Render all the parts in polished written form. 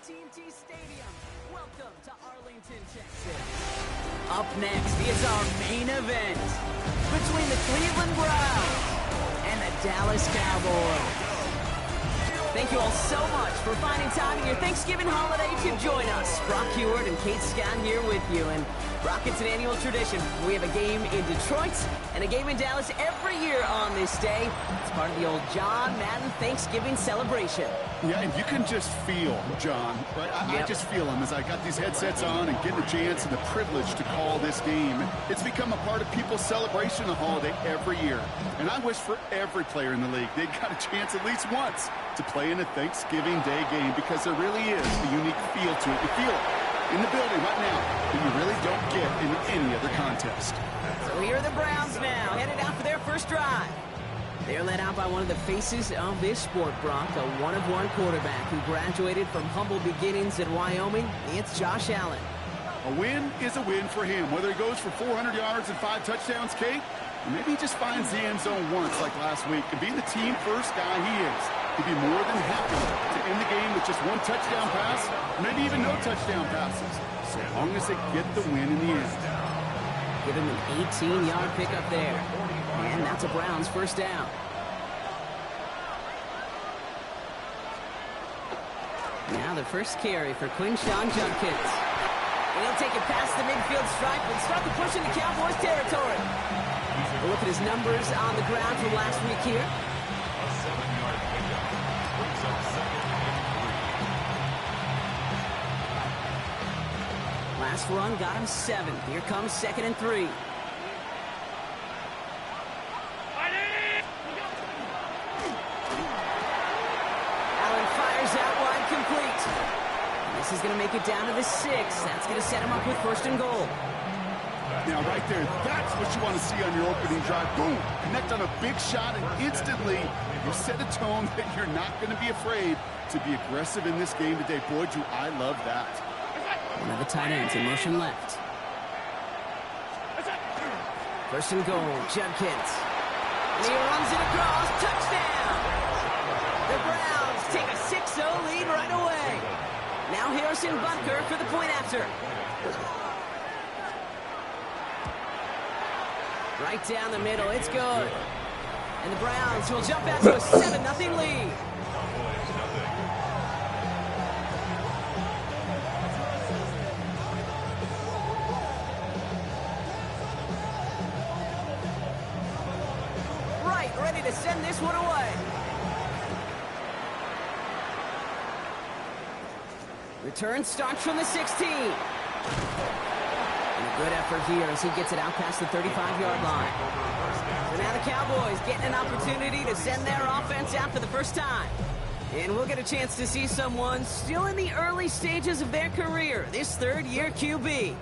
AT&T Stadium. Welcome to Arlington, Texas. Up next is our main event between the Cleveland Browns and the Dallas Cowboys. Thank you all so much for finding time in your Thanksgiving holiday to join us. Brock Heward and Kate Scott here with you. And Brock, it's an annual tradition. We have a game in Detroit and a game in Dallas every year on this day. It's part of the old John Madden Thanksgiving celebration. Yeah, and you can just feel John, right? I just feel him as I got these headsets on and getting a chance and the privilege to call this game. It's become a part of people's celebration of the holiday every year. And I wish for every player in the league they'd got a chance at least once to play in a Thanksgiving Day game, because there really is a unique feel to it. You feel it in the building right now that you really don't get in any other contest. So here are the Browns now, headed out for their first drive. They're led out by one of the faces of this sport, Brock, a one-of-one quarterback who graduated from humble beginnings in Wyoming. It's Josh Allen. A win is a win for him, whether he goes for 400 yards and 5 touchdowns, Kate, or maybe he just finds the end zone once like last week. And being the team-first guy he is, he'd be more than happy to end the game with just 1 touchdown pass, maybe even no touchdown passes, so long as they get the win in the end. Give him an 18-yard pickup there. And that's a Browns first down. Now the first carry for Quinshawn Judkins. And he'll take it past the midfield stripe and start the push into Cowboys territory. We'll look at his numbers on the ground from last week here. Last run got him 7. Here comes 2nd and 3. This is going to make it down to the 6. That's going to set him up with 1st and goal. Now, right there, that's what you want to see on your opening drive. Boom. Connect on a big shot, and instantly you set a tone that you're not going to be afraid to be aggressive in this game today. Boy, do I love that. One of the tight ends in motion left. 1st and goal, Judkins. And he runs it across. Touchdown! The Browns take a 6-0 lead right away. Now Harrison Butker for the point after. Right down the middle, it's good. And the Browns will jump out to a 7-0 lead. Right, ready to send this one away. Return starts from the 16. And a good effort here as he gets it out past the 35-yard line. So now the Cowboys getting an opportunity to send their offense out for the first time. And we'll get a chance to see someone still in the early stages of their career, this 3rd-year QB.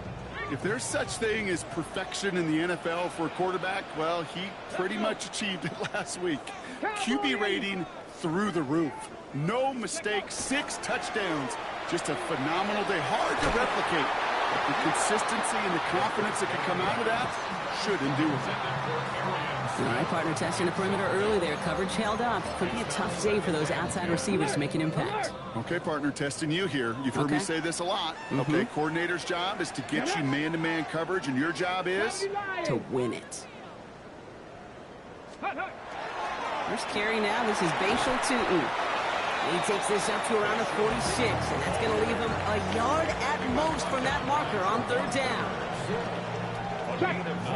If there's such thing as perfection in the NFL for a quarterback, well, he pretty much achieved it last week. QB rating through the roof. No mistakes, 6 touchdowns. Just a phenomenal day. Hard to replicate. But the consistency and the confidence that can come out of that should endure it. All right, partner, testing the perimeter early there. Coverage held up. Could be a tough day for those outside receivers to make an impact. Okay, partner, testing you here. You've heard me say this a lot. Okay, coordinator's job is to get you man-to-man coverage, and your job is? To win it. First carry now. This is Bashal Tootin. He takes this up to around the 46, and that's going to leave him a yard at most from that marker on 3rd down.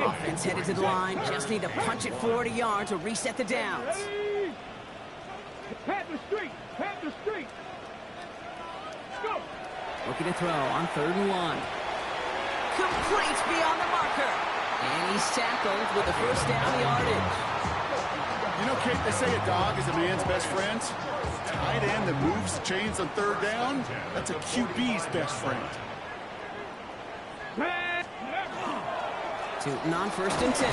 Offense headed to the line. Just need to punch it forward a yard to reset the downs. Looking to throw on 3rd and 1. Complete beyond the marker. And he's tackled with the first down yardage. You know, Kate, they say a dog is a man's best friend. Tight end that moves the chains on 3rd down, that's a QB's best friend. Tootin on 1st and 10.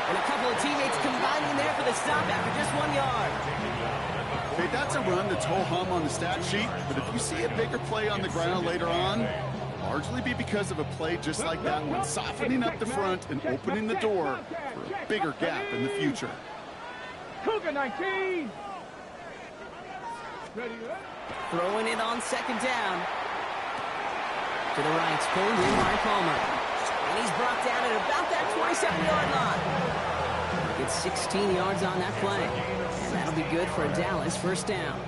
And a couple of teammates combining there for the stop after just 1 yard. Okay, that's a run that's ho-hum on the stat sheet, but if you see a bigger play on the ground later on, largely be because of a play just like that one, softening up the front and opening the door for a bigger gap in the future. Cougar 19. Ready, Throwing it on second down. To the right, pulled in by Palmer. And he's brought down at about that 27-yard line. Gets 16 yards on that play. And that'll be good for a Dallas first down.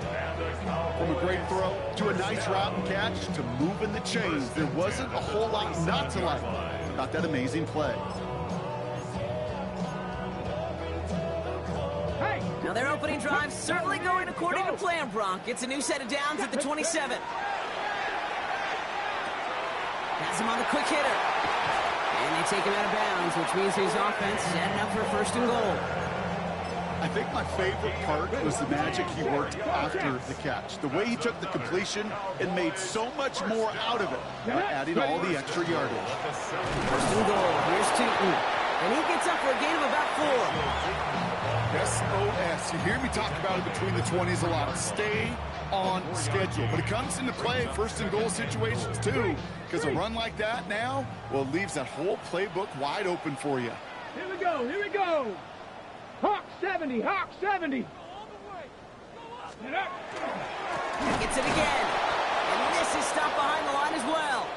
From a great throw to a nice route and catch to moving the chains, there wasn't a whole lot not to like about that amazing play. Now their opening drive certainly going according to plan, Bronk. It's a new set of downs at the 27. Has him on the quick hitter. And they take him out of bounds, which means his offense setting up for first and goal. I think my favorite part was the magic he worked after the catch. The way he took the completion and made so much more out of it by adding all the extra yardage. First and goal. Here's Tootin. And he gets up for a gain of about 4. SOS. You hear me talk about it between the 20s a lot. Stay on schedule. But it comes into play first and goal situations too. Because a run like that now, well, it leaves that whole playbook wide open for you. Here we go. Here we go. Hawk 70. Hawk 70. Gets it again. And this is stopped behind the line as well.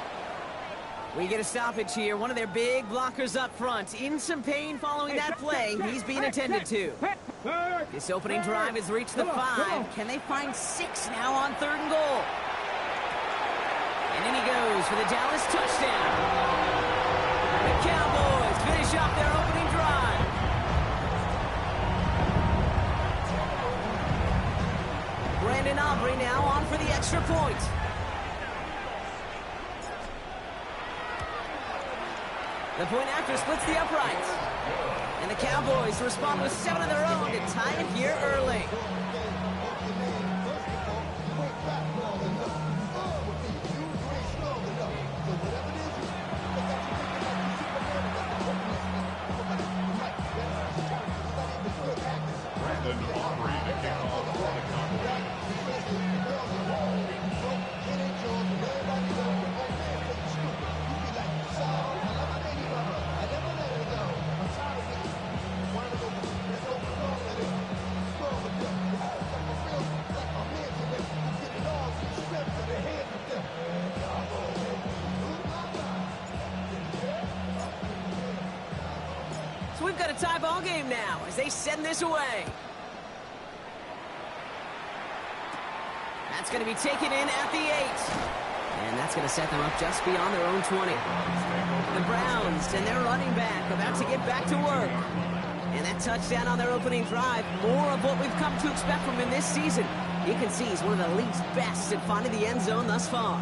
We get a stoppage here. One of their big blockers up front. In some pain following that play. He's being attended to. This opening drive has reached the 5. Can they find 6 now on third and goal? And in he goes for the Dallas touchdown. The Cowboys finish off their opening drive. Brandon Aubrey now on for the extra point. The point after splits the uprights. And the Cowboys respond with 7 of their own to tie it here early. So we've got a tie ball game now as they send this away. That's going to be taken in at the 8. And that's going to set them up just beyond their own 20. The Browns and their running back about to get back to work. And that touchdown on their opening drive, more of what we've come to expect from him this season. You can see he's one of the league's best at finding the end zone thus far.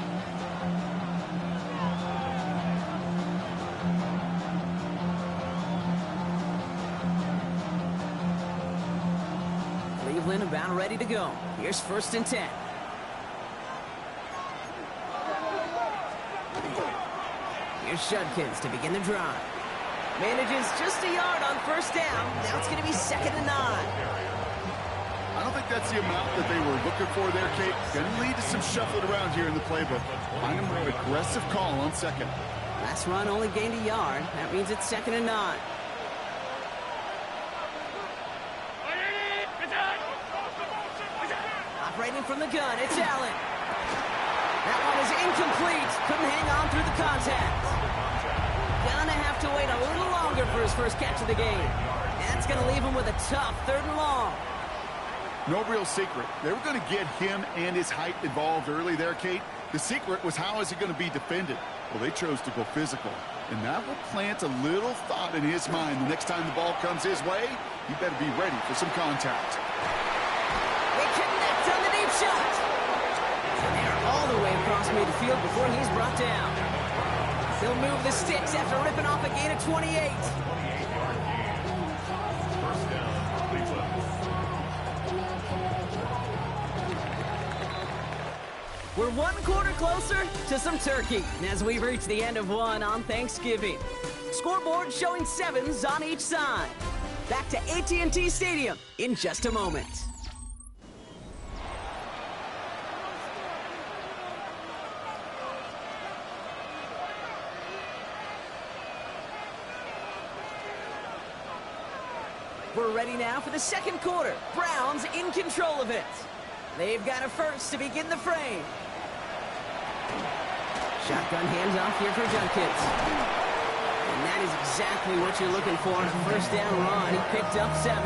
Cleveland about ready to go. Here's first and 10. Here's Judkins to begin the drive. Manages just a yard on first down. Now it's going to be 2nd and 9. I don't think that's the amount that they were looking for there, Kate. Going to lead to some shuffling around here in the playbook. Find them an aggressive call on second. Last run only gained a yard. That means it's 2nd and 9. Operating from the gun, it's Allen. That one is incomplete. Couldn't hang on through the contact. Gonna have to wait a little longer for his first catch of the game. That's gonna leave him with a tough 3rd and long. No real secret. They were going to get him and his height involved early there, Kate. The secret was how is he going to be defended? Well, they chose to go physical. And that will plant a little thought in his mind. The next time the ball comes his way, he better be ready for some contact. They connect on the deep shot. And they're all the way across midfield before he's brought down. He'll move the sticks after ripping off a gain of 28. We're 1 quarter closer to some turkey as we reach the end of one on Thanksgiving. Scoreboard showing 7s on each side. Back to AT&T Stadium in just a moment. We're ready now for the 2nd quarter. Browns in control of it. They've got a first to begin the frame. Shotgun handoff here for Junkins. And that is exactly what you're looking for. First down run. He picked up 7.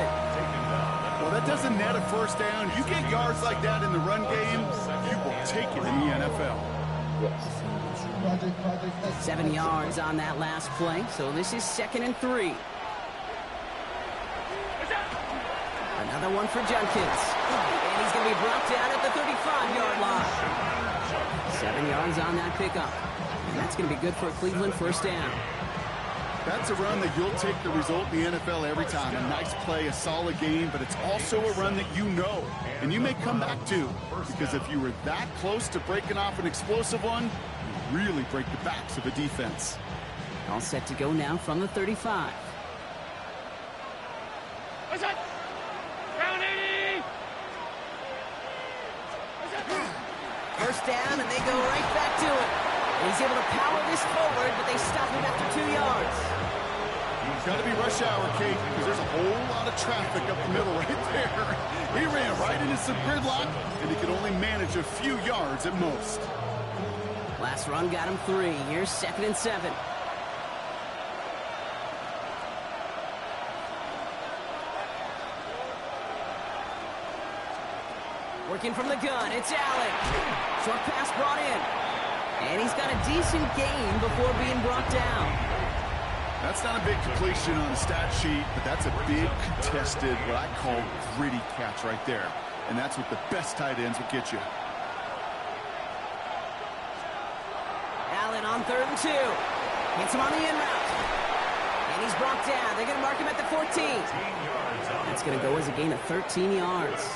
Well, that doesn't net a first down. You get yards like that in the run game, you will take it in the NFL. 7 yards on that last play, so this is 2nd and 3. Another one for Junkins. And he's going to be brought down at the 35-yard line. 7 yards on that pickup. And that's going to be good for a Cleveland first down. That's a run that you'll take the result in the NFL every time. A nice play, a solid game, but it's also a run that you know. And you may come back to, because if you were that close to breaking off an explosive one, you really break the backs of a defense. All set to go now from the 35. What's that? Round 80! First down, and they go right back to it. And he's able to power this forward, but they stop him after 2 yards. It's got to be rush hour, Kate, because there's a whole lot of traffic up the middle right there. He ran right into some gridlock, and he could only manage a few yards at most. Last run got him 3. Here's 2nd and 7. Working from the gun, it's Allen. Short pass brought in. And he's got a decent gain before being brought down. That's not a big completion on the stat sheet, but that's a big contested, what I call gritty catch right there. And that's what the best tight ends will get you. Allen on 3rd and 2. Hits him on the in route. And he's brought down. They're going to mark him at the 14. That's going to go as a gain of 13 yards.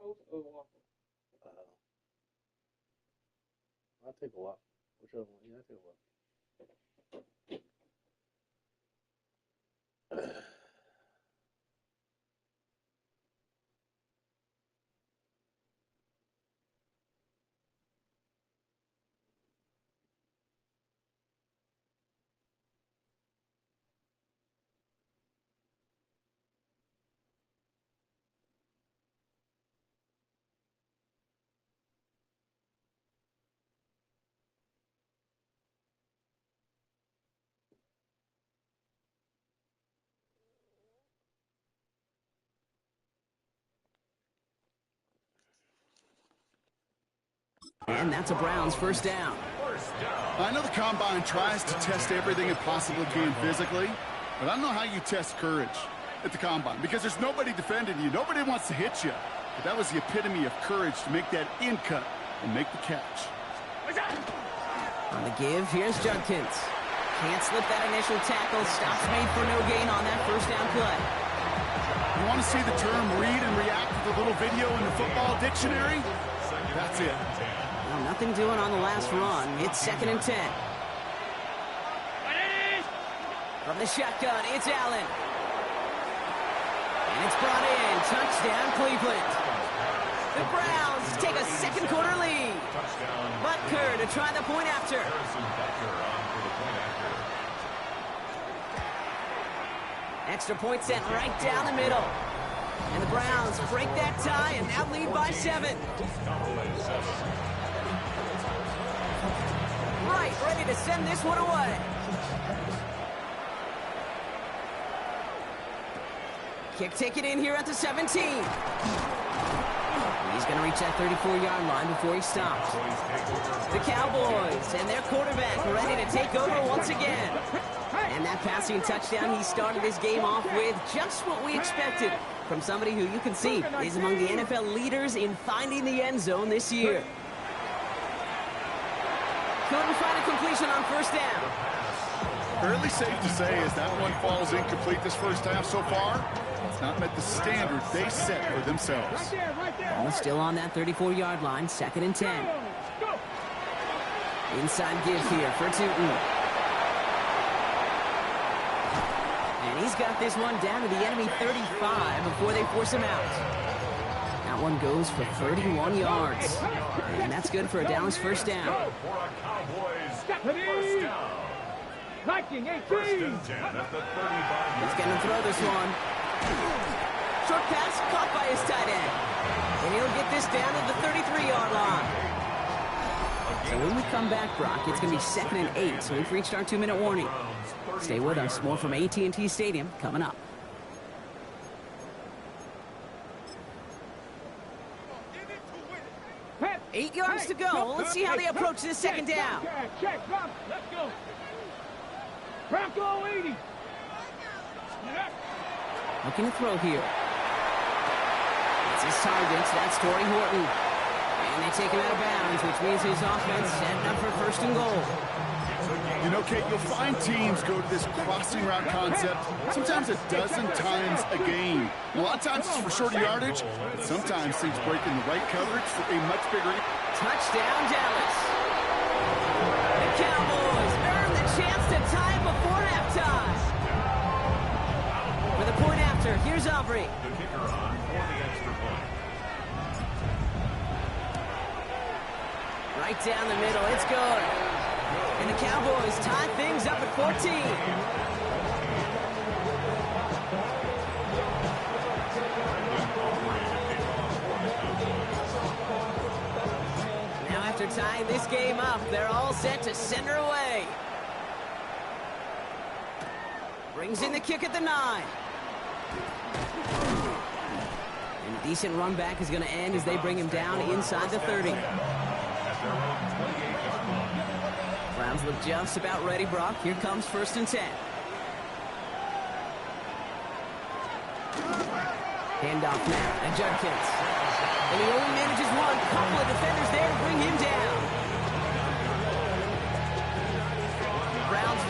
Toast or waffle? I'll take a waffle. Whichever one. Yeah, I'll take a waffle. And that's a Browns first down. I know the Combine tries to test everything it possibly can physically, but I don't know how you test courage at the Combine, because there's nobody defending you. Nobody wants to hit you. But that was the epitome of courage to make that in cut and make the catch. On the give, here's Junkins. Can't slip that initial tackle. Stops made for no gain on that first down play. You want to see the term read and react to the little video in the football dictionary? That's it. Well, nothing doing on the last run. It's 2nd and 10. From the shotgun, it's Allen. It's brought in. Touchdown, Cleveland. The Browns take a second quarter lead. Butker to try the point after. Extra point sent right down the middle. And the Browns break that tie and now lead by 7. Right, ready to send this one away. Kick taken in here at the 17. He's going to reach that 34-yard line before he stops. The Cowboys and their quarterback ready to take over once again. And that passing touchdown he started this game off with, just what we expected from somebody who you can see is among the NFL leaders in finding the end zone this year. Couldn't find a completion on first down. Fairly safe to say as that one falls incomplete this first half so far. It's not met the standard they set for themselves. Ball still on that 34-yard line, 2nd and 10. Inside give here for Tootin. And he's got this one down to the enemy 35 before they force him out. That one goes for 31 yards. And that's good for a Dallas first down. Viking 18. He's going to throw this one. Short pass caught by his tight end. And he'll get this down to the 33-yard line. So when we come back, Brock, it's going to be 2nd and 8. So we've reached our 2-minute warning. Stay with us. More from AT&T Stadium coming up. Pat, 8 yards to go. Let's see how they approach this second down. Check, drop. Let's go. Bronco 80. Looking to throw here. It's his target. That's Torrey Horton. And they take him out of bounds, which means his offense setting up for 1st and goal. You know, Kate, you'll find teams go to this crossing route concept sometimes a dozen times a game. And a lot of times it's for shorter yardage, but sometimes things break in the right coverage for a much bigger... Touchdown, Dallas. The Cowboys earn the chance to tie it before halftime. For the point after, here's Aubrey. The kicker on for the extra point. Right down the middle, it's good. And the Cowboys tie things up at 14. Now after tying this game up, they're all set to send her away. Brings in the kick at the 9. And a decent run back is going to end as they bring him down inside the 30. Browns look just about ready, Brock. Here comes 1st and 10. Handoff now, and Judkins. And he only manages one. Couple of defenders there to bring him down. Browns...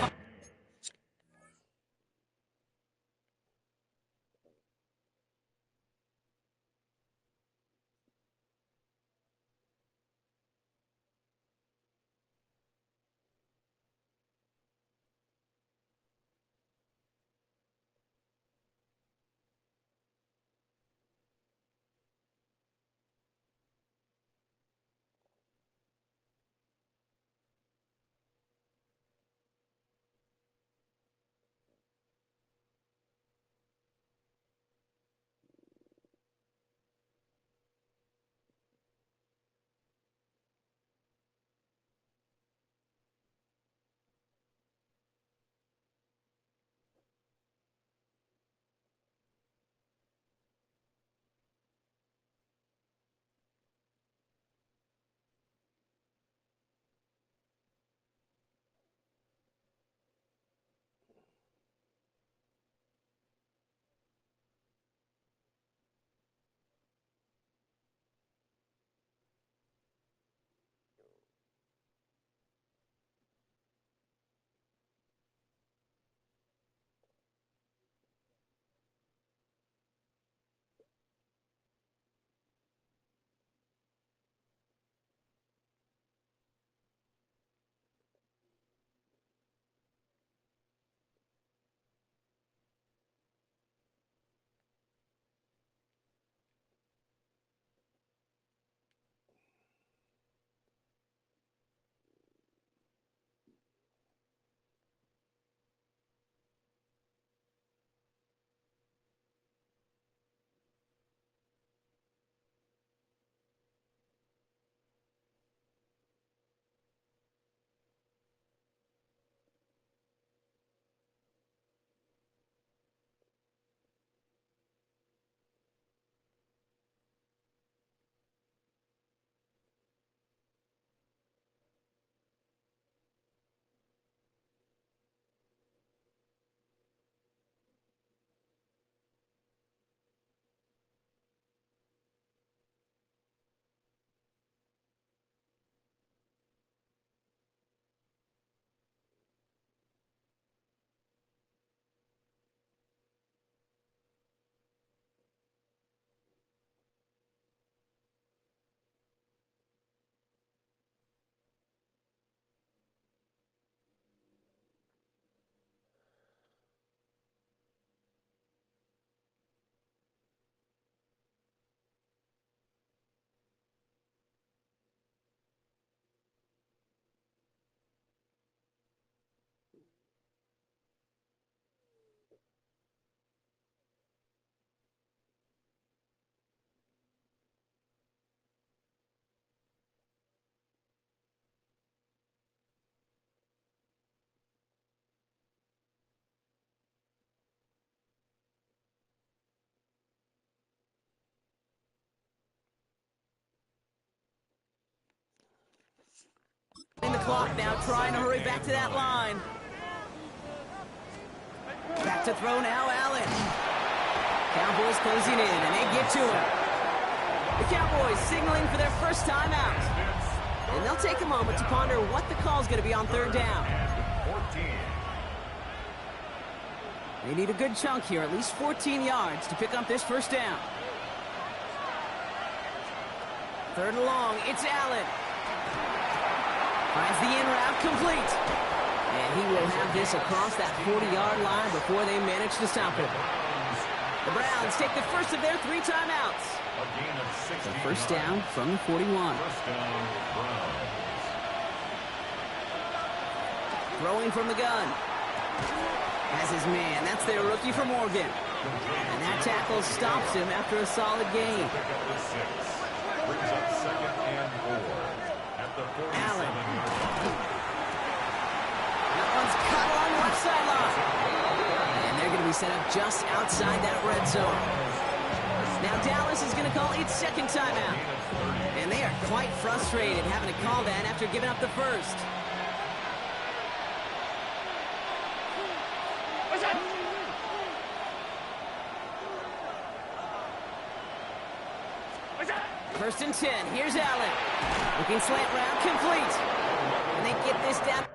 clock now, trying to hurry back to that line. Back to throw now, Allen. Cowboys closing in, and they get to him. The Cowboys signaling for their first time out. And they'll take a moment to ponder what the call is going to be on third down. They need a good chunk here, at least 14 yards to pick up this first down. Third and long, it's Allen. Finds the in route complete. And he will have this across that 40-yard line before they manage to stop him. The Browns take the first of their 3 timeouts. So first down from the 41. First down, Browns. Throwing from the gun. Has his man. That's their rookie from Oregon. And that tackle stops him after a solid gain. Pick up the 6. Brings up 2nd and 4 at the 47-yard line. That one's cut along the left sideline. And they're going to be set up just outside that red zone. Now Dallas is going to call its second timeout. And they are quite frustrated having to call that after giving up the first. First and 10. Here's Allen. Looking slant route complete. And they get this down.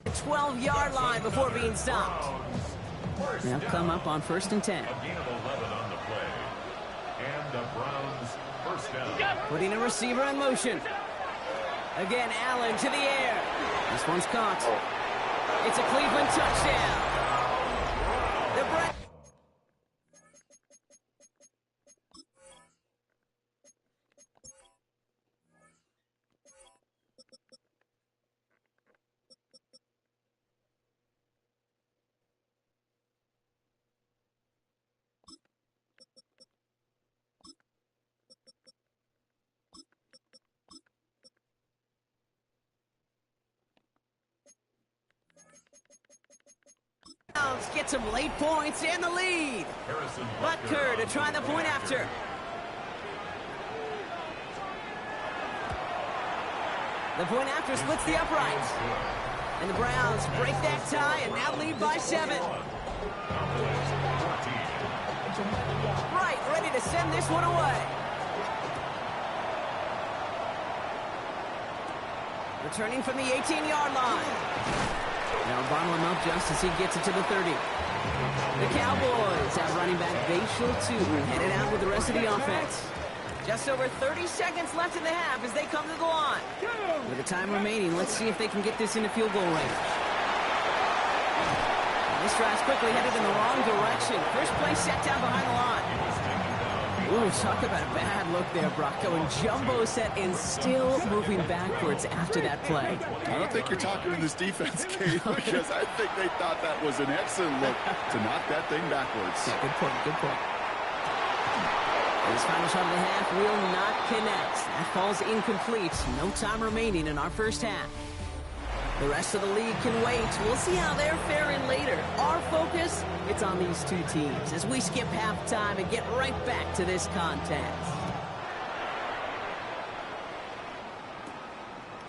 The 12-yard line before being stopped. They'll come up on first and 10. A gain of 11 on the play. And the Browns first down. Putting a receiver in motion. Again, Allen to the air. This one's caught. It's a Cleveland touchdown. The Browns. Get some late points and the lead. Butker to try the point after. The point after splits the uprights. And the Browns break that tie and now lead by 7. Right, ready to send this one away. Returning from the 18-yard line. They'll bottle him up just as he gets it to the 30. The Cowboys have running back Bashal Tootin headed out with the rest of the offense. Just over 30 seconds left in the half as they come to the line. With the time remaining, let's see if they can get this into field goal range. This drive's quickly headed in the wrong direction. First play set down behind the line. Ooh, talk about a bad look there, Brock. Going jumbo set and still moving backwards after that play. I don't think you're talking to this defense, Kate, because I think they thought that was an excellent look to knock that thing backwards. Yeah, good point, good point. This final shot of the half will not connect. That falls incomplete. No time remaining in our first half. The rest of the league can wait. We'll see how they're faring later. Our focus, it's on these two teams as we skip halftime and get right back to this contest.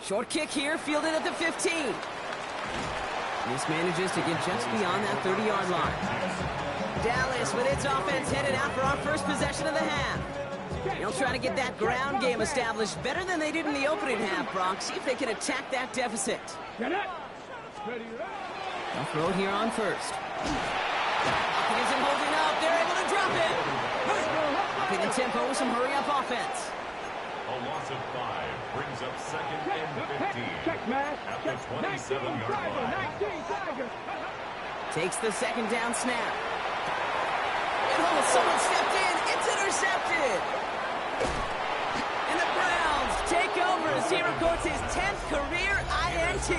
Short kick here, fielded at the 15. This manages to get just beyond that 30-yard line. Dallas with its offense headed out for our first possession of the half. They'll try to get that ground game established better than they did in the opening half, Brock. See if they can attack that deficit. They'll throw it here on first. Hopkins isn't holding up. They're able to drop it. Upping the tempo with some hurry-up offense. A loss of 5 brings up second and 15 at the 27-yard line. Takes the second down snap. Oh, someone stepped in. It's intercepted. And the Browns take over as he records his 10th career INT.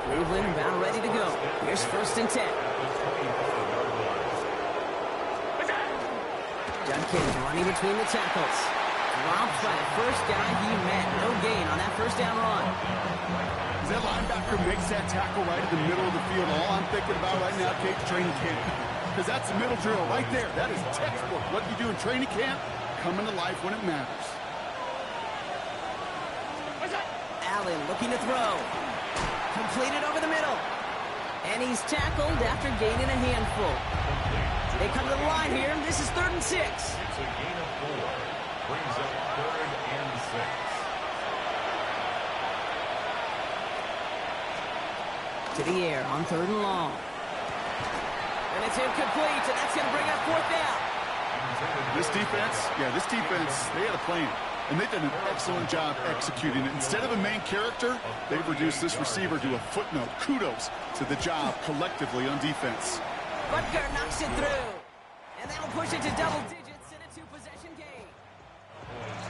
Cleveland about ready to go. Here's 1st and 10. Judkins running between the tackles. Dropped by the first guy he met. No gain on that first down run. As that linebacker makes that tackle right in the middle of the field, all I'm thinking about right now, Kate, training camp. Because that's the middle drill right there. That is textbook. What you do in training camp, coming to life when it matters. Allen looking to throw. Completed over the middle. And he's tackled after gaining a handful. They come to the line here. This is 3rd and 6. It's a gain of 4. Brings up 3rd and 6. To the air on 3rd and long. And it's incomplete, and that's going to bring up 4th down. This defense, they had a plan. And they've done an excellent job executing it. Instead of a main character, they've reduced this receiver to a footnote. Kudos to the job collectively on defense. Butker knocks it through. And that'll push it to double digits in a 2-possession game.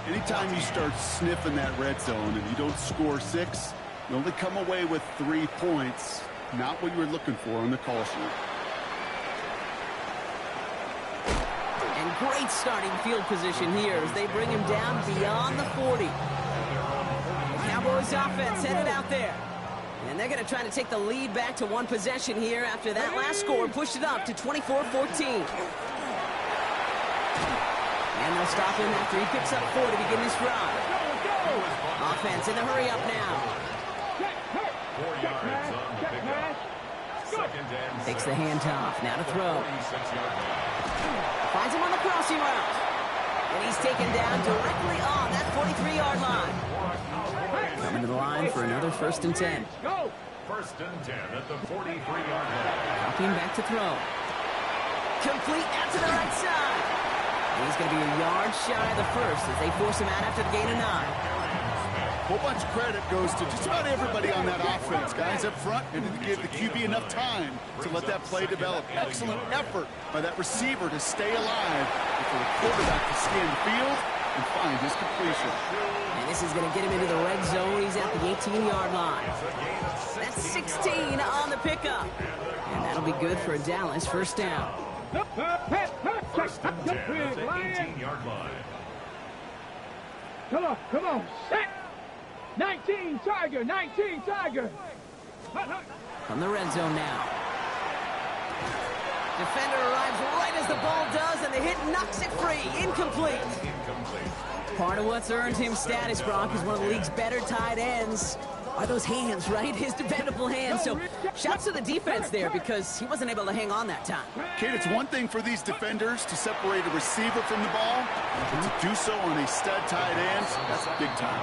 Anytime you start sniffing that red zone and you don't score 6, you only come away with 3 points. Not what you were looking for on the call sheet. And great starting field position here as they bring him down beyond the 40. The Cowboys offense headed out there. And they're going to try to take the lead back to 1 possession here after that last score pushed it up to 24-14. And they'll stop him after he picks up 4 to begin this drive. Offense in the hurry up now. 4 yards on the pickup. Second and 6. Takes the handoff. Now to throw. Finds him on the crossing route. And he's taken down directly on that 43-yard line. Coming to the line for another 1st and 10. Go! 1st and 10 at the 43-yard line. Dropping back to throw. Complete out to the right side. And he's going to be a yard shy of the first as they force him out after the gain of 9. A whole bunch of credit goes to just about everybody on that offense. Guys up front, and to give the QB enough time to let that play develop. Excellent effort by that receiver to stay alive before the quarterback to scan the field and find his completion. And this is going to get him into the red zone. He's at the 18-yard line. That's 16 on the pickup. And that'll be good for a Dallas 1st down. 1st and 10 at the 18-yard line. Come on, set! 19 Tiger, From the red zone now. Defender arrives right as the ball does, and the hit knocks it free. Incomplete. Part of what's earned him status, Brock, is one of the league's better tight ends. Are those hands, right? His dependable hands. So shouts to the defense there because he wasn't able to hang on that time. Kate, it's one thing for these defenders to separate a receiver from the ball, but to do so on a stud tight end, that's big time.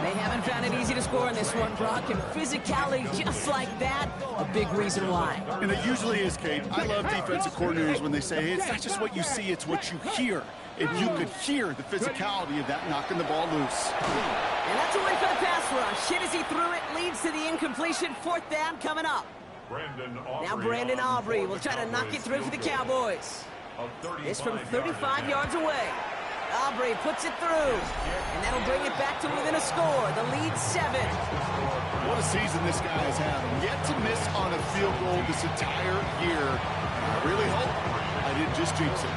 They haven't found it easy to score in this one, Brock, and physicality just like that, a big reason why. And it usually is, Kate. I love defensive coordinators when they say, hey, it's not just what you see, it's what you hear. If you could hear the physicality of that knocking the ball loose. And that's away for the pass rush. Hit as he threw it, leads to the incompletion. 4th down coming up. Now Brandon Aubrey will try to knock it through for the Cowboys. It's from 35 yards away. Aubrey puts it through, and that'll bring it back to within a score. The lead 7. What a season this guy has had. Yet to miss on a field goal this entire year. I really hope I didn't just jinx it.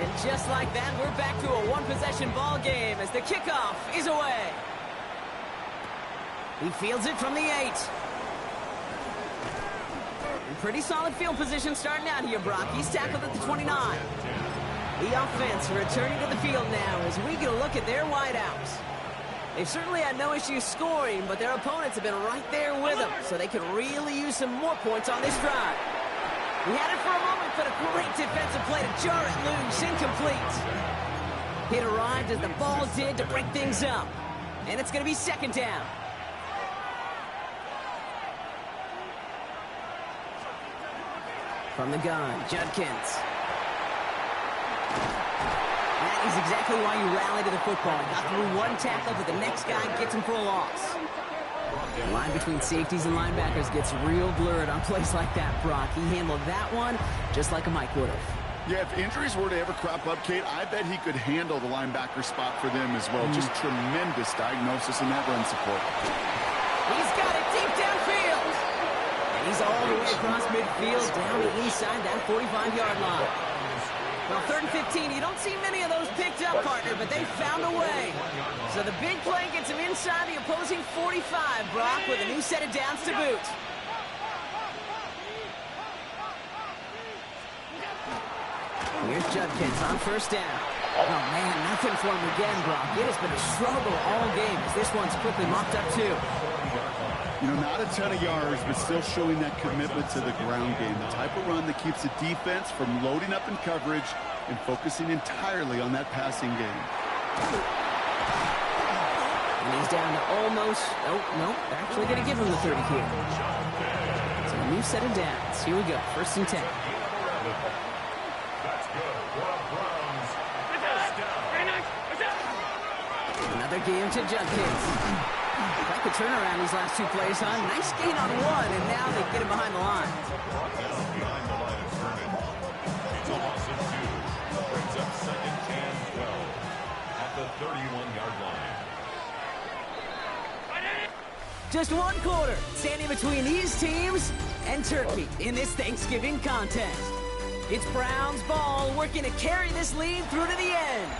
And just like that, we're back to a 1-possession ball game as the kickoff is away. He fields it from the 8. And pretty solid field position starting out here, Brock. He's tackled at the 29. The offense returning to the field now as we get a look at their wideouts. They've certainly had no issues scoring, but their opponents have been right there with them, so they could really use some more points on this drive. We had it for a moment, but a great defensive play to jar it loose, incomplete. It arrived as the ball did to break things up, and it's going to be second down. From the gun, Judkins. That is exactly why you rally to the football. Got through one tackle, but the next guy gets him for a loss. The line between safeties and linebackers gets real blurred on plays like that, Brock. He handled that one just like a Mike would have. Yeah, if injuries were to ever crop up, Kate, I bet he could handle the linebacker spot for them as well. Just tremendous diagnosis in that run support. He's got it deep downfield. And he's all the way across midfield down the inside that 45-yard line. Well, 3rd and 15, you don't see many of those picked up, partner, but they found a way. So the big play gets him inside the opposing 45, Brock, with a new set of downs to boot. Here's Judkins on first down. Oh, man, nothing for him again, Brock. It has been a struggle all game as this one's quickly mopped up, too. You know, not a ton of yards, but still showing that commitment to the ground game. The type of run that keeps the defense from loading up in coverage and focusing entirely on that passing game. And he's down to almost... Oh, no, they're actually going to give him the 30 here. So a new set of downs. Here we go, 1st and 10. Another game to Judkins. Quite the turnaround these last two plays, huh? Nice gain on one, and now they get him behind the line. Behind the line of scrimmage. It's a loss of 2. Brings up 2nd and 12 at the 31-yard line. Just one quarter standing between these teams and Turkey in this Thanksgiving contest. It's Brown's ball working to carry this lead through to the end.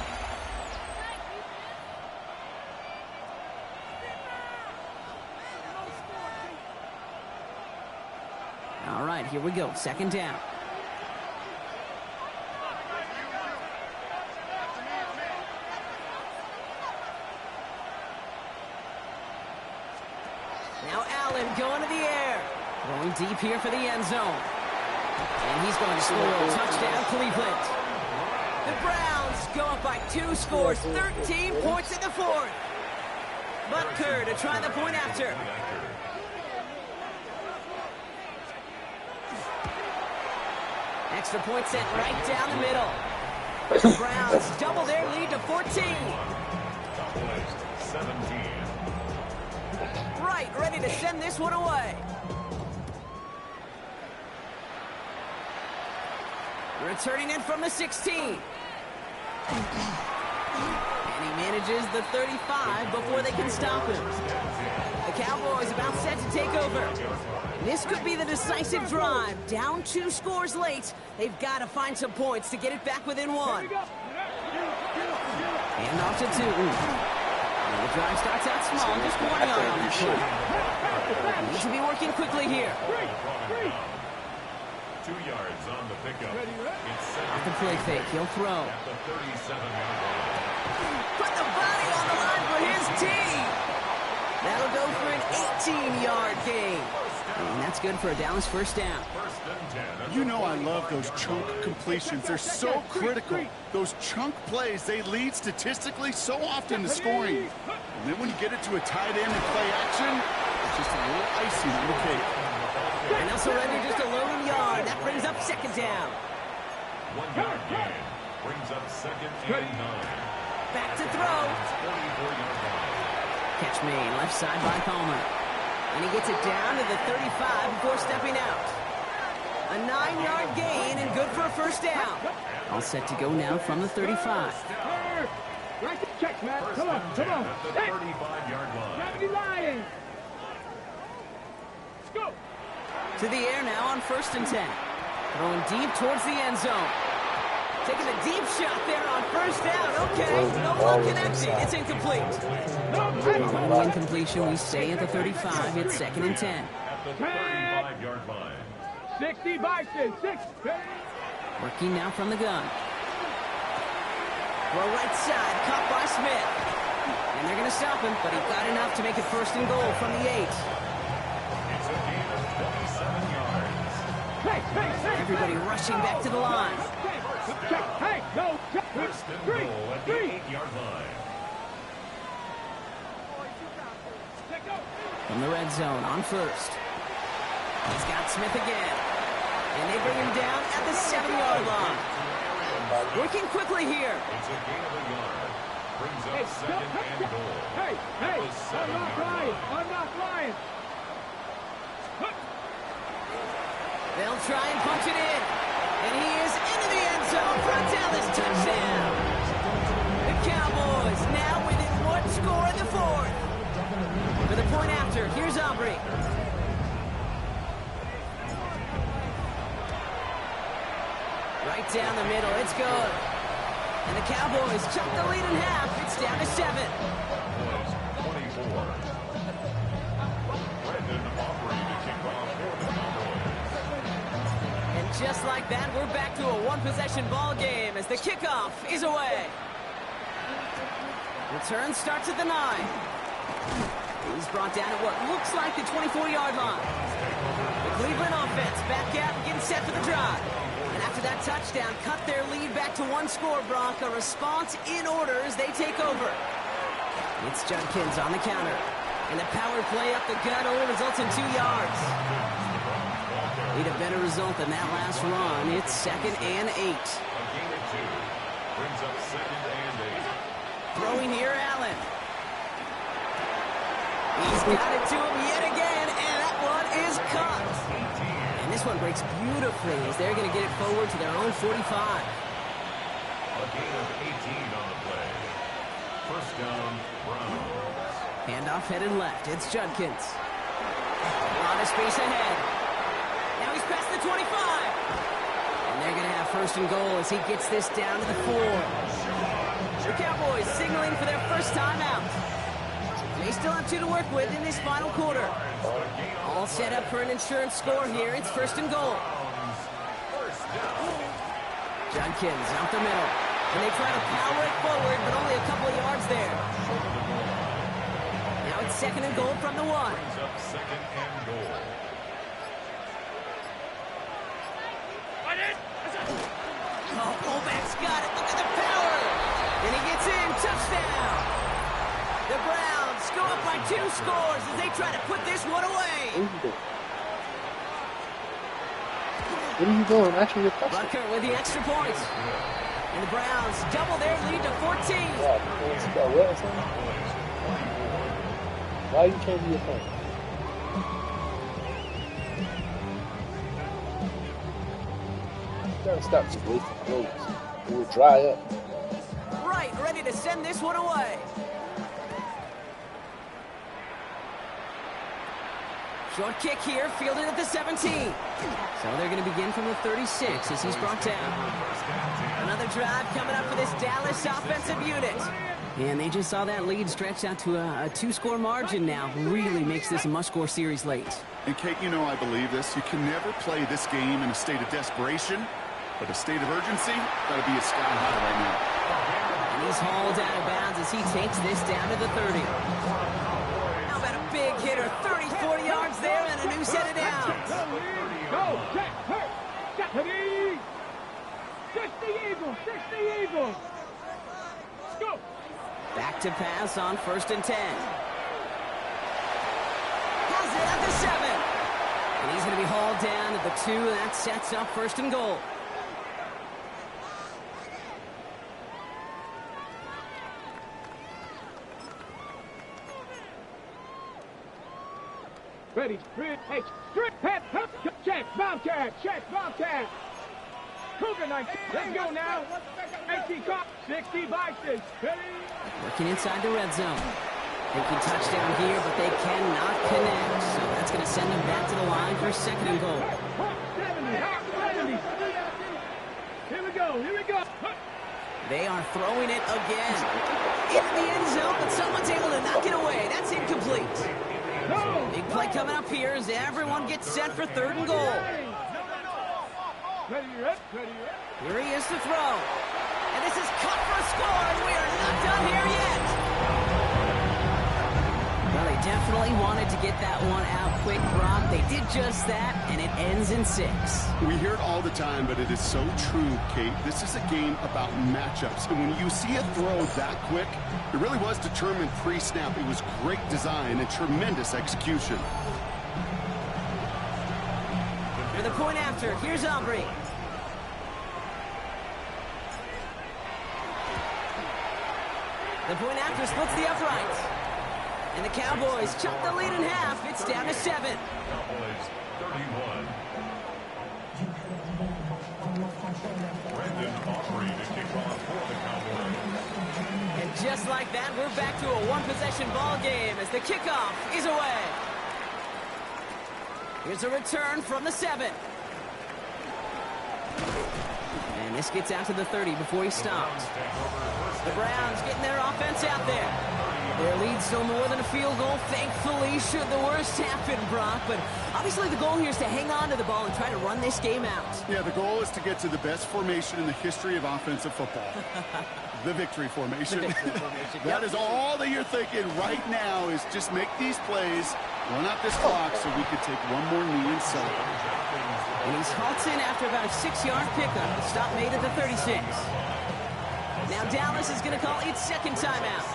All right, here we go. 2nd down. Now Allen going to the air. Going deep here for the end zone. And he's going to score a touchdown, Cleveland. The Browns go up by 2 scores, 13 points in the 4th. Butker to try the point after. Extra point sent right down the middle. The Browns double their lead to 14. Top 17. Right, ready to send this one away. Returning in from the 16. And he manages the 35 before they can stop him. The Cowboys about set to take over. This could be the decisive drive. Down 2 scores late. They've got to find some points to get it back within 1. And off to 2. And the drive starts out small. Just 1 yard on that play. Need to be working quickly here. 2 yards on the pickup. Off the play fake. He'll throw. At the 37-yard line. Put the body on the line for his team. That'll go for an 18-yard gain. And that's good for a Dallas 1st down. You know I love those chunk completions. They're so critical. Those chunk plays, they lead statistically so often to scoring. And then when you get it to a tight end and play action, it's just a little icing on the cake. And they'll surrender just a lone yard. That brings up 2nd down. 1 yard gain. Brings up 2nd and 9. Back to throw. 44-yard line. Catch made left side by Palmer. And he gets it down to the 35 before stepping out. A 9-yard gain and good for a 1st down. All set to go now from the 35. Right check, man. Come on. At the 35-yard line. Gravity Lions. Let's go. To the air now on 1st and 10. Throwing deep towards the end zone. Taking a deep shot there on 1st down. Okay, no one connecting. It's incomplete. Following incompletion, we stay at the 35. It's 2nd and 10. At the 35-yard line. 60 Bison. 6. Working now from the gun. Throw right side, caught by Smith. And they're going to stop him, but he got enough to make it first and goal from the 8. It's a gain of 27 yards. Everybody rushing back to the line. Hey, no, First and goal at the 8-yard line. From the red zone on first. He's got Smith again. And they bring him down at the 7-yard line. Working quickly here. It's a gain of a yard. Brings up second and goal. Hey, At the 7-yard line. I'm not lying. They'll try and punch it in. And he is into the end zone for a Dallas touchdown. The Cowboys now within 1 score in the 4th. For the point after, here's Aubrey. Right down the middle, it's good. And the Cowboys chop the lead in half. It's down to 7. Cowboys 24. Brandon Aubrey to kick off for the Cowboys. And just like that, we're back to a one-possession ball game as the kickoff is away. Return starts at the 9. He's brought down at what looks like the 24-yard line. The Cleveland offense back out and getting set for the drive. And after that touchdown, cut their lead back to 1 score, Brock. A response in order as they take over. It's Judkins on the counter. And the power play up the gut only results in 2 yards. Need a better result than that last run. It's 2nd and 8. A gain of 2. Brings up 2nd and 8. Throwing here, Allen. He's got it to him yet again, and that one is cut. And this one breaks beautifully as they're going to get it forward to their own 45. A gain of 18 on the play. First down, Browns. Handoff headed left. It's Judkins. A lot of space ahead. Now he's past the 25. And they're going to have first and goal as he gets this down to the 4. The Cowboys signaling for their first time out. They still have 2 to work with in this final quarter. All set up for an insurance score here. It's first and goal. Judkins out the middle. And they try to power it forward, but only a couple of yards there. Now it's 2nd and goal from the 1. Brings up 2nd and goal. Oh, fullback's got it. Look at the power. And he gets in. Touchdown. The Browns go up by 2 scores as they try to put this one away. What are you doing? Actually, you're touching. Butker with the extra points. And the Browns double their lead to 14. Why you changing your phone? You gotta stop just wasting clothes. It will dry up. Right, ready to send this one away. Short kick here, fielded at the 17. So they're going to begin from the 36 as he's brought down. Another drive coming up for this Dallas offensive unit. And they just saw that lead stretch out to a 2-score margin now. Really makes this a must-score series late. And Kate, you know I believe this. You can never play this game in a state of desperation, but a state of urgency, that'll be a sky high right now. And he's hauled out of bounds as he takes this down to the 30. How about a big hitter? 30, 40 yards there and a new set of downs. Go, check, hurt, check, ready. 60 Eagles, 60 Eagles. Let's go. Back to pass on 1st and 10. Has it at the 7. And he's going to be hauled down at the 2, and that sets up 1st and goal. Ready, hey, straight, head, check, Bobcat, check, Bobcat. Cougar 19, let's go now. 80 cop, 60 Bison, ready. Working inside the red zone. Thinking touchdown here, but they cannot connect. So that's going to send them back to the line for 2nd and goal. 70. Here we go, here we go. They are throwing it again. In the end zone, but someone's able to knock it away. That's incomplete. Big play coming up here as everyone gets set for 3rd and goal. Ready, ready. Here he is to throw. And this is cut for a score. get that one out quick, Brock. They did just that, and it ends in 6. We hear it all the time, but it is so true, Kate. This is a game about matchups. And when you see a throw that quick, it really was determined pre-snap. It was great design and tremendous execution. For the point after, here's Aubrey. The point after splits the uprights. And the Cowboys chop the lead in half. It's down to 7. Cowboys 31. Brandon Aubrey to kick off for the Cowboys. And just like that, we're back to a one-possession ball game as the kickoff is away. Here's a return from the 7. And this gets out to the 30 before he stops. The Browns getting their offense out there. Their lead's still more than a field goal, thankfully, should the worst happen, Brock. But obviously the goal here is to hang on to the ball and try to run this game out. Yeah, the goal is to get to the best formation in the history of offensive football. The victory formation. The victory formation. That is all that you're thinking right now is just make these plays, run out this clock so we could take one more knee and celebrate. And he's halted after about a 6-yard pickup. The stop made at the 36. Now Dallas is going to call its second timeout.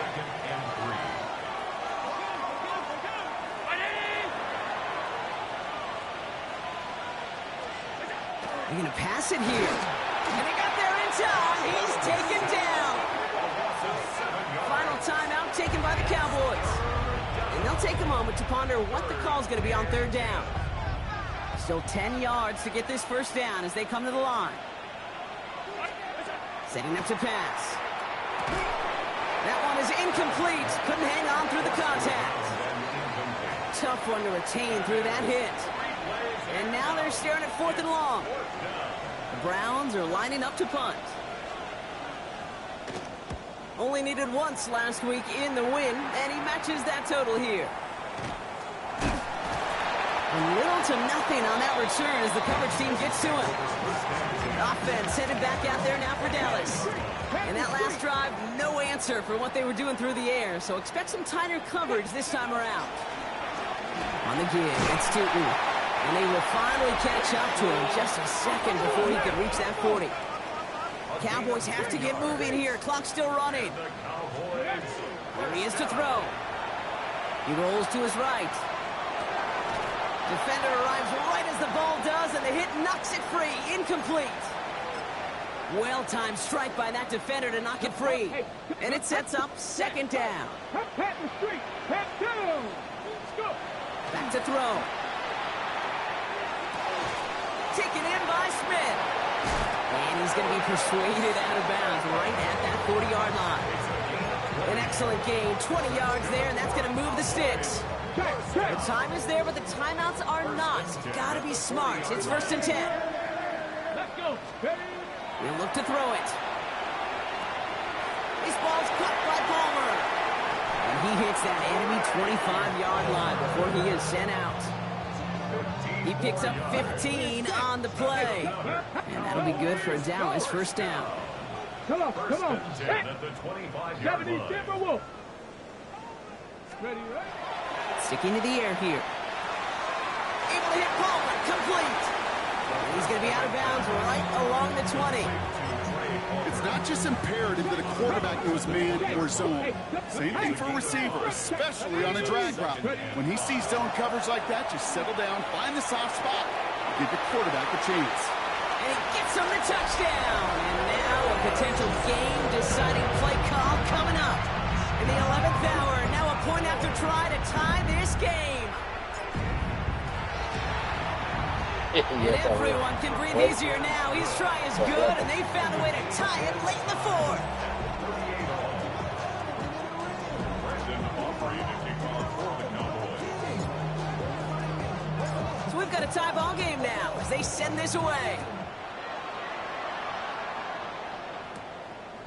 They're going to pass it here. And they got there in time. He's taken down. Final timeout taken by the Cowboys. And they'll take a moment to ponder what the call is going to be on 3rd down. Still 10 yards to get this first down as they come to the line. Setting up to pass. That one is incomplete. Couldn't hang on through the contact. Tough one to retain through that hit. And now they're staring at 4th and long. The Browns are lining up to punt. Only needed once last week in the win, and he matches that total here. Little to nothing on that return as the coverage team gets to him. Offense headed back out there now for Dallas. And that last drive, no answer for what they were doing through the air, so expect some tighter coverage this time around. On the give, it's Tootin. And they will finally catch up to him just a second before he could reach that 40. Cowboys have to get moving here. Clock's still running. Here he is to throw. He rolls to his right. Defender arrives right as the ball does, and the hit knocks it free. Incomplete. Well-timed strike by that defender to knock it free. And it sets up 2nd down. Pat the street. Pat down. Back to throw. Taken in by Smith. And he's going to be persuaded out of bounds right at that 40-yard line. An excellent gain, 20 yards there, and that's going to move the sticks. The time is there, but the timeouts are not. Got to be smart. It's 1st and 10. Let's go. He'll look to throw it. This ball's caught by Palmer. And he hits that enemy 25-yard line before he is sent out. He picks up 15 on the play. And that'll be good for a Dallas 1st down. Come on, come on. At the 25-yard 70 line. Timberwolves. Ready, right? Sticking to the air here. Able to hit Palmer. Complete. And he's going to be out of bounds right along the 20. It's not just imperative that a quarterback knows man or zone. Same thing for a receiver, especially on a drag route. When he sees zone coverage like that, just settle down, find the soft spot, give the quarterback a chance. And he gets him the touchdown. And now a potential game-deciding play call coming up. In the 11th hour, now a point after try to tie this game. And everyone can breathe easier now. His try is good, and they found a way to tie it late in the 4th. Brandon Aubrey to kick off for the Cowboys. So we've got a tie ball game now as they send this away.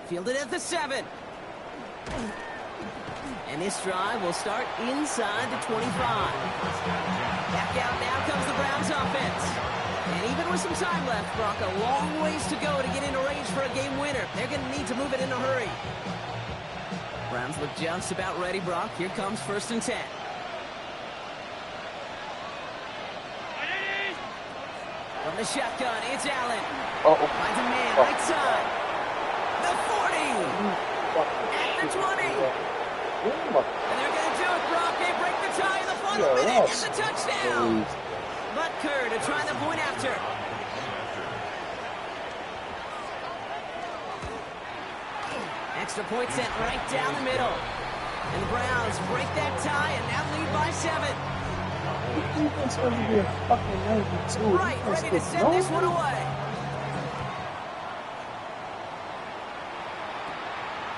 Fielded at the 7. And this drive will start inside the 25. Back out now comes the Browns offense. And even with some time left, Brock, a long ways to go to get into range for a game winner. They're going to need to move it in a hurry. Browns look just about ready, Brock. Here comes 1st and 10. the shotgun, it's Allen. Oh, Finds a man, right side. The 40. At the 20. And they're going to do it, Brock. They break the tie in the final minute. It's a touchdown. Butker to try the point after. Extra point sent right down the middle. And the Browns break that tie and now lead by 7. Right, ready to send this one away.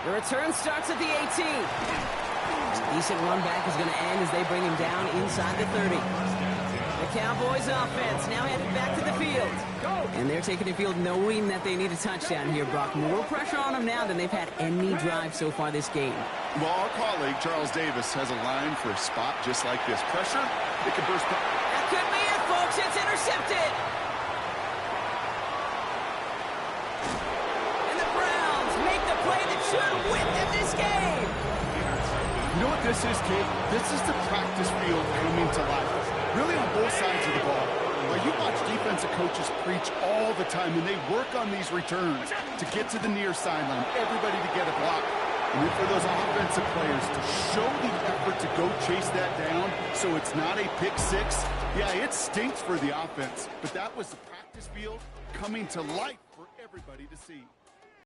The return starts at the 18. A decent run back is going to end as they bring him down inside the 30. The Cowboys offense now headed back to the field. And they're taking the field knowing that they need a touchdown here, Brock. More pressure on them now than they've had any drive so far this game. Well, our colleague, Charles Davis, has a line for a spot just like this. Pressure, it can burst. That could be it, folks. It's intercepted. And the Browns make the play that should win them this game. You know what this is, kid? This is the practice field coming to life. Really on both sides of the ball. Well, you watch defensive coaches preach all the time, and they work on these returns to get to the near sideline, everybody to get a block. And then for those offensive players to show the effort to go chase that down so it's not a pick six, yeah, it stinks for the offense. But that was the practice field coming to life for everybody to see.